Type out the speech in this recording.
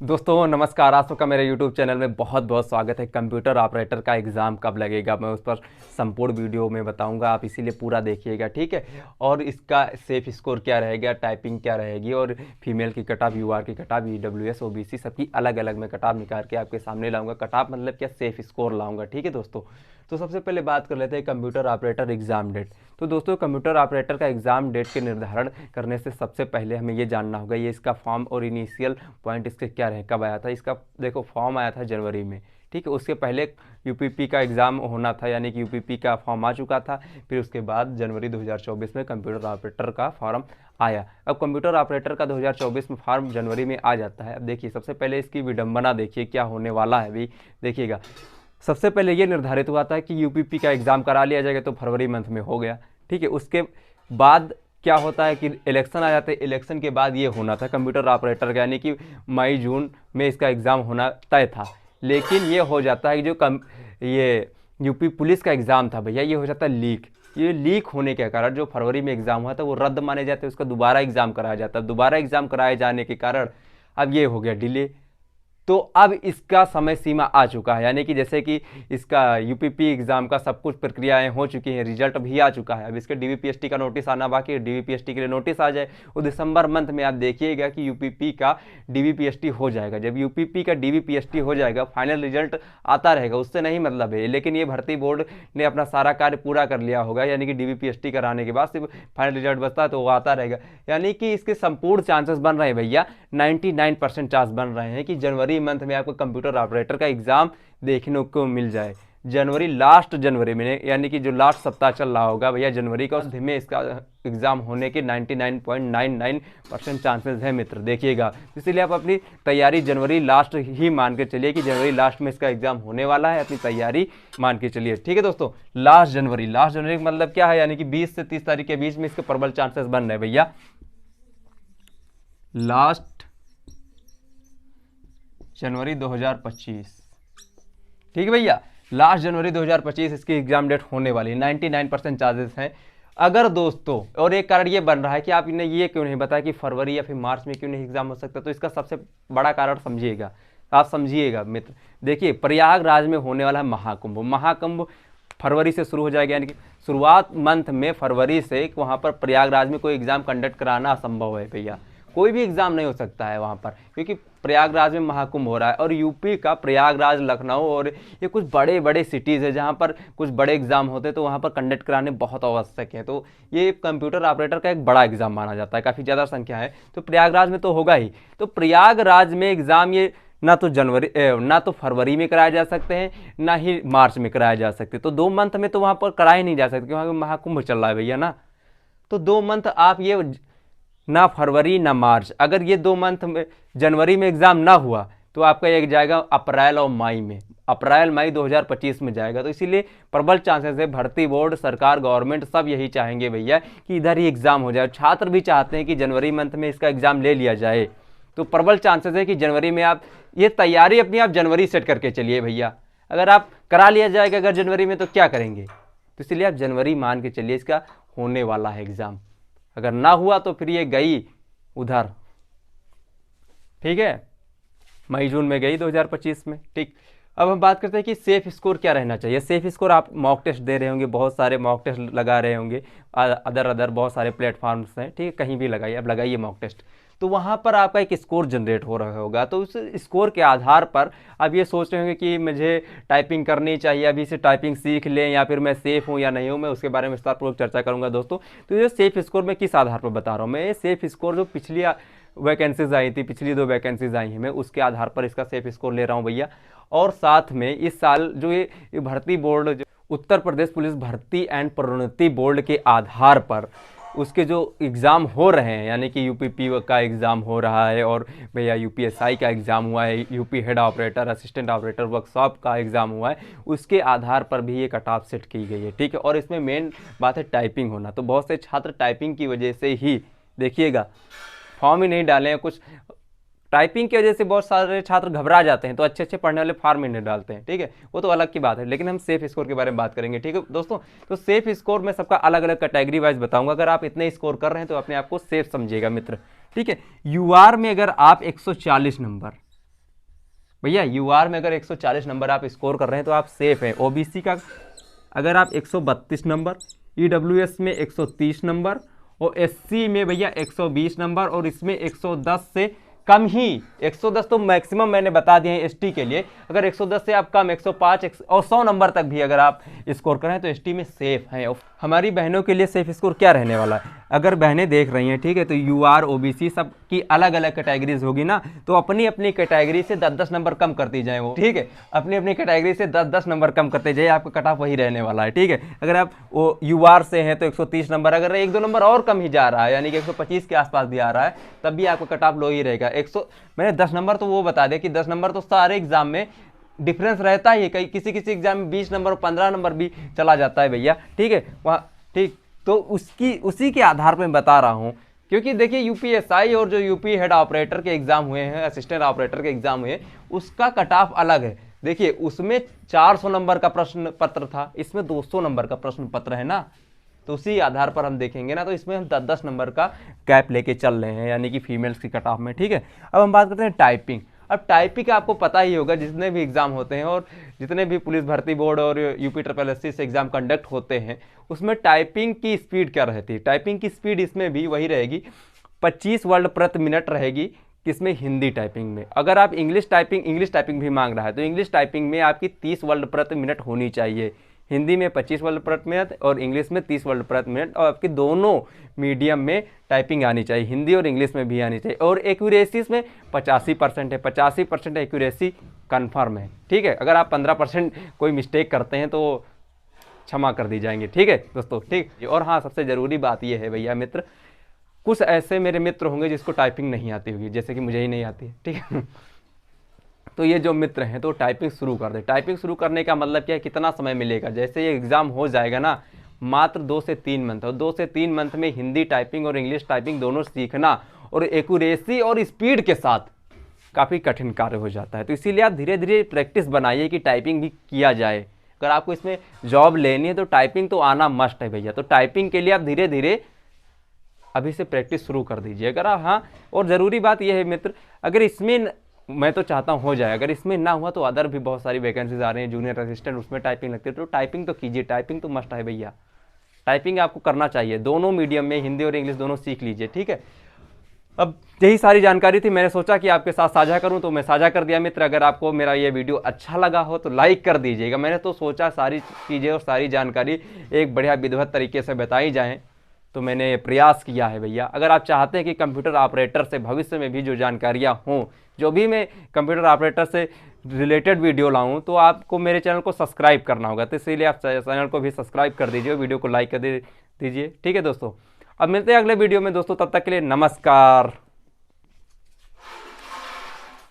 दोस्तों नमस्कार। आप सबका मेरे YouTube चैनल में बहुत बहुत स्वागत है। कंप्यूटर ऑपरेटर का एग्ज़ाम कब लगेगा मैं उस पर संपूर्ण वीडियो में बताऊंगा, आप इसीलिए पूरा देखिएगा, ठीक है। और इसका सेफ स्कोर क्या रहेगा, टाइपिंग क्या रहेगी, और फीमेल की कट ऑफ, यूआर की कट ऑफ, ईडब्ल्यूएस ओबीसी सबकी अलग अलग मैं कट ऑफ निकाल के आपके सामने लाऊंगा। कट ऑफ मतलब क्या, सेफ स्कोर लाऊंगा, ठीक है दोस्तों। तो सबसे पहले बात कर लेते हैं कंप्यूटर ऑपरेटर एग्ज़ाम डेट। तो दोस्तों कंप्यूटर ऑपरेटर का एग्ज़ाम डेट के निर्धारण करने से सबसे पहले हमें ये जानना होगा ये इसका फॉर्म और इनिशियल पॉइंट इसके क्या रहे, कब आया था। इसका देखो फॉर्म आया था जनवरी में, ठीक है। उसके पहले यूपीपी का एग्ज़ाम होना था, यानी कि यूपीपी का फॉर्म आ चुका था। फिर उसके बाद जनवरी 2024 में कंप्यूटर ऑपरेटर का फॉर्म आया। अब कंप्यूटर ऑपरेटर का 2024 में फॉर्म जनवरी में आ जाता है। अब देखिए सबसे पहले इसकी विडंबना देखिए क्या होने वाला है, अभी देखिएगा। सबसे पहले ये निर्धारित हुआ था कि यूपीपी का एग्ज़ाम करा लिया जाएगा, तो फरवरी मंथ में हो गया, ठीक है। उसके बाद क्या होता है कि इलेक्शन आ जाते हैं। इलेक्शन के बाद ये होना था कंप्यूटर ऑपरेटर का, यानी कि मई जून में इसका एग्ज़ाम होना तय था। लेकिन ये हो जाता है कि ये यूपी पुलिस का एग्ज़ाम था भैया, ये हो जाता है लीक। ये लीक होने के कारण जो फरवरी में एग्ज़ाम हुआ था वो रद्द माने जाते हैं, उसका दोबारा एग्ज़ाम कराया जाता है। दोबारा एग्ज़ाम कराए जाने के कारण अब ये हो गया डिले। तो अब इसका समय सीमा आ चुका है, यानी कि जैसे कि इसका यूपीपी एग्ज़ाम का सब कुछ प्रक्रियाएं हो चुकी हैं, रिजल्ट भी आ चुका है। अब इसके डीवीपीएसटी का नोटिस आना बाकी है, डीवीपीएसटी के लिए नोटिस आ जाए वो दिसंबर मंथ में आप देखिएगा कि यूपीपी का डीवीपीएसटी हो जाएगा। जब यूपीपी का डीवीपीएसटी हो जाएगा फाइनल रिजल्ट आता रहेगा, उससे नहीं मतलब है। लेकिन ये भर्ती बोर्ड ने अपना सारा कार्य पूरा कर लिया होगा, यानी कि डीवीपीएसटी कराने के बाद सिर्फ फाइनल रिजल्ट बचता है तो वो आता रहेगा। यानी कि इसके संपूर्ण चांसेस बन रहे हैं भैया, 99% चांस बन रहे हैं कि जनवरी मंथ में आपको कंप्यूटर ऑपरेटर का एग्ज़ाम देखने को मिल जाए। जनवरी, लास्ट जनवरी में, यानी कि जो लास्ट सप्ताह चल रहा होगा भैया जनवरी का, उस में इसका एग्ज़ाम होने के 99.99% चांसेस है मित्र, देखिएगा। इसीलिए आप अपनी तैयारी जनवरी लास्ट ही मान के चलिए कि जनवरी लास्ट में इसका एग्ज़ाम होने वाला है, अपनी तैयारी मान के चलिए, ठीक है दोस्तों। लास्ट जनवरी का मतलब क्या है, यानी कि 20 से 30 तारीख के बीच में इसके प्रबल चांसेस बन रहे हैं भैया। लास्ट जनवरी 2025, ठीक है भैया। लास्ट जनवरी 2025 इसकी एग्जाम डेट होने वाली है, 99% चार्जेस हैं। अगर दोस्तों, और एक कारण ये बन रहा है कि आप इन्हें ये क्यों नहीं बताया कि फरवरी या फिर मार्च में क्यों नहीं एग्जाम हो सकता, तो इसका सबसे बड़ा कारण समझिएगा, आप समझिएगा मित्र। देखिए प्रयागराज में होने वाला है महाकुंभ। महाकुंभ फरवरी से शुरू हो जाएगा, यानी कि शुरुआत मंथ में फरवरी से वहाँ पर प्रयागराज में कोई एग्ज़ाम कंडक्ट कराना असंभव है भैया। कोई भी एग्ज़ाम नहीं हो सकता है वहाँ पर, क्योंकि प्रयागराज में महाकुंभ हो रहा है। और यूपी का प्रयागराज, लखनऊ और ये कुछ बड़े बड़े सिटीज़ है जहाँ पर कुछ बड़े एग्ज़ाम होते हैं, तो वहाँ पर कंडक्ट कराने बहुत आवश्यक है। तो ये कंप्यूटर ऑपरेटर का एक बड़ा एग्ज़ाम माना जाता है, काफ़ी ज़्यादा संख्या है, तो प्रयागराज में तो होगा ही। तो प्रयागराज में एग्ज़ाम ये ना तो फरवरी में कराए जा सकते हैं, ना ही मार्च में कराए जा सकते। तो 2 मंथ में तो वहाँ पर कराए नहीं जा सकते, वहाँ महाकुंभ चल रहा है भैया ना। तो 2 मंथ आप ये, ना फरवरी ना मार्च, अगर ये 2 मंथ में जनवरी में एग्ज़ाम ना हुआ तो आपका एक जाएगा अप्रैल और मई में, अप्रैल मई 2025 में जाएगा। तो इसीलिए प्रबल चांसेस है, भर्ती बोर्ड, सरकार, गवर्नमेंट सब यही चाहेंगे भैया कि इधर ही एग्ज़ाम हो जाए। छात्र भी चाहते हैं कि जनवरी मंथ में इसका एग्ज़ाम ले लिया जाए। तो प्रबल चांसेस है कि जनवरी में आप ये तैयारी अपनी आप जनवरी सेट करके चलिए भैया। अगर आप करा लिया जाएगा अगर जनवरी में, तो क्या करेंगे, तो इसलिए आप जनवरी मान के चलिए इसका होने वाला है एग्ज़ाम। अगर ना हुआ तो फिर ये गई उधर, ठीक है, मई जून में गई 2025 में, ठीक। अब हम बात करते हैं कि सेफ स्कोर क्या रहना चाहिए। सेफ स्कोर, आप मॉक टेस्ट दे रहे होंगे, बहुत सारे मॉक टेस्ट लगा रहे होंगे, अदर बहुत सारे प्लेटफॉर्म्स हैं, ठीक है, कहीं भी लगाइए, अब लगाइए मॉक टेस्ट। तो वहाँ पर आपका एक स्कोर जनरेट हो रहा होगा। तो उस स्कोर के आधार पर आप ये सोच रहे होंगे कि मुझे टाइपिंग करनी चाहिए, अभी से टाइपिंग सीख लें, या फिर मैं सेफ़ हूँ या नहीं हूँ, मैं उसके बारे में विस्तारपूर्वक चर्चा करूँगा दोस्तों। तो ये सेफ स्कोर मैं किस आधार पर बता रहा हूँ, मैं ये सेफ स्कोर जो पिछली वैकेंसीज आई थी, पिछली 2 वैकेंसीज आई हैं, मैं उसके आधार पर इसका सेफ स्कोर ले रहा हूँ भैया। और साथ में इस साल जो ये भर्ती बोर्ड, जो उत्तर प्रदेश पुलिस भर्ती एंड प्रोन्नति बोर्ड के आधार पर उसके जो एग्ज़ाम हो रहे हैं, यानी कि यूपीपी का एग्ज़ाम हो रहा है, और भैया यूपीएसआई का एग्ज़ाम हुआ है, UP head operator, assistant operator workshop का एग्ज़ाम हुआ है, उसके आधार पर भी ये कट ऑफ सेट की गई है, ठीक है। और इसमें मेन बात है टाइपिंग होना। तो बहुत से छात्र टाइपिंग की वजह से ही, देखिएगा, फॉर्म ही नहीं डाले हैं। कुछ टाइपिंग की वजह से बहुत सारे छात्र घबरा जाते हैं, तो अच्छे अच्छे पढ़ने वाले फॉर्म ही नहीं डालते हैं, ठीक है, वो तो अलग की बात है। लेकिन हम सेफ स्कोर के बारे में बात करेंगे, ठीक है दोस्तों। तो सेफ स्कोर में सबका अलग अलग कैटेगरी वाइज बताऊंगा। अगर आप इतने स्कोर कर रहे हैं तो अपने आप को सेफ समझिएगा मित्र, ठीक है। यूआर में अगर आप 140 नंबर भैया यूआर में अगर 140 नंबर आप स्कोर कर रहे हैं तो आप सेफ हैं। ओबीसी का अगर आप 132 नंबर, ईडब्ल्यूएस में 130 नंबर और एससी में भैया 120 नंबर और इसमें 110 से कम ही, 110 तो मैक्सिमम मैंने बता दिए हैं एसटी के लिए। अगर 110 से आप कम 105 और 100 नंबर तक भी अगर आप स्कोर करें तो एसटी में सेफ हैं। हमारी बहनों के लिए सेफ स्कोर क्या रहने वाला है, अगर बहनें देख रही हैं ठीक है, तो यूआर ओबीसी सब की अलग अलग कैटेगरीज होगी ना, तो अपनी अपनी कैटेगरी से 10-10 नंबर कम करती जाए वो, ठीक है, अपनी अपनी कैटेगरी से 10-10 नंबर कम करते जाए, आपका कट ऑफ वही रहने वाला है। ठीक है, अगर आप वो यूआर से हैं तो 130 नंबर, अगर 1-2 नंबर और कम ही जा रहा है यानी कि 125 के आसपास भी आ रहा है, तब भी आपका कट ऑफ लो ही रहेगा। मैंने 10 नंबर तो वो बता दिया कि 10 नंबर तो सारे एग्जाम में डिफरेंस रहता ही है, कहीं किसी किसी एग्जाम में 20 नंबर और 15 नंबर भी चला जाता है भैया। ठीक है, वहाँ ठीक, तो उसी के आधार पर मैं बता रहा हूँ, क्योंकि देखिए यूपीएसआई और जो यूपी हेड ऑपरेटर के एग्जाम हुए हैं, असिस्टेंट ऑपरेटर के एग्जाम हुए, उसका कट ऑफ अलग है। देखिए उसमें 400 नंबर का प्रश्न पत्र था, इसमें 200 नंबर का प्रश्न पत्र है ना, तो उसी आधार पर हम देखेंगे ना, तो इसमें हम 10-10 नंबर का गैप लेके चल रहे हैं यानी कि फीमेल्स की कट ऑफ में। ठीक है, अब हम बात करते हैं टाइपिंग। अब टाइपिंग का आपको पता ही होगा, जितने भी एग्जाम होते हैं और जितने भी पुलिस भर्ती बोर्ड और यूपी SSSC से एग्जाम कंडक्ट होते हैं, उसमें टाइपिंग की स्पीड क्या रहती है, टाइपिंग की स्पीड इसमें भी वही रहेगी, 25 वर्ड प्रति मिनट रहेगी, किसमें, हिंदी टाइपिंग में। अगर आप इंग्लिश टाइपिंग भी मांग रहा है तो इंग्लिश टाइपिंग में आपकी 30 वर्ड प्रति मिनट होनी चाहिए, हिंदी में 25 वर्ड प्रति मिनट और इंग्लिश में 30 वर्ड प्रति मिनट, और आपकी दोनों मीडियम में टाइपिंग आनी चाहिए, हिंदी और इंग्लिश में भी आनी चाहिए। और एक्यूरेसी इसमें 85% है, 85% एक्यूरेसी कन्फर्म है। ठीक है, अगर आप 15% कोई मिस्टेक करते हैं तो क्षमा कर दी जाएंगे। ठीक है दोस्तों, ठीक। और हाँ, सबसे ज़रूरी बात यह है भैया मित्र, कुछ ऐसे मेरे मित्र होंगे जिसको टाइपिंग नहीं आती होगी, जैसे कि मुझे ही नहीं आती है। ठीक है, तो ये जो मित्र हैं तो टाइपिंग शुरू कर दे। टाइपिंग शुरू करने का मतलब क्या है, कितना समय मिलेगा, जैसे ये एग्ज़ाम हो जाएगा ना, मात्र 2 से 3 मंथ, और 2 से 3 मंथ में हिंदी टाइपिंग और इंग्लिश टाइपिंग दोनों सीखना और एक्यूरेसी और स्पीड के साथ काफ़ी कठिन कार्य हो जाता है। तो इसीलिए आप धीरे धीरे प्रैक्टिस बनाइए कि टाइपिंग भी किया जाए। अगर आपको इसमें जॉब लेनी है तो टाइपिंग तो आना मस्ट है भैया। तो टाइपिंग के लिए आप धीरे धीरे अभी से प्रैक्टिस शुरू कर दीजिए। अगर आप, हाँ, और ज़रूरी बात यह है मित्र, अगर इसमें, मैं तो चाहता हूँ हो जाए, अगर इसमें ना हुआ तो अदर भी बहुत सारी वैकेंसीज आ रही हैं, जूनियर असिस्टेंट, उसमें टाइपिंग लगती है, तो टाइपिंग तो कीजिए, टाइपिंग तो मस्ट है भैया, टाइपिंग आपको करना चाहिए, दोनों मीडियम में हिंदी और इंग्लिश दोनों सीख लीजिए। ठीक है, अब यही सारी जानकारी थी, मैंने सोचा कि आपके साथ साझा करूं तो मैं साझा कर दिया मित्र। अगर आपको मेरा ये वीडियो अच्छा लगा हो तो लाइक कर दीजिएगा। मैंने तो सोचा सारी चीज़ें और सारी जानकारी एक बढ़िया विधिवत तरीके से बताई जाएँ, तो मैंने प्रयास किया है भैया। अगर आप चाहते हैं कि कंप्यूटर ऑपरेटर से भविष्य में भी जो जानकारियाँ हों, जो भी मैं कंप्यूटर ऑपरेटर से रिलेटेड वीडियो लाऊं, तो आपको मेरे चैनल को सब्सक्राइब करना होगा। तो इसीलिए आप चैनल को भी सब्सक्राइब कर दीजिए, वीडियो को लाइक कर दीजिए। ठीक है दोस्तों, अब मिलते हैं अगले वीडियो में दोस्तों, तब तक के लिए नमस्कार।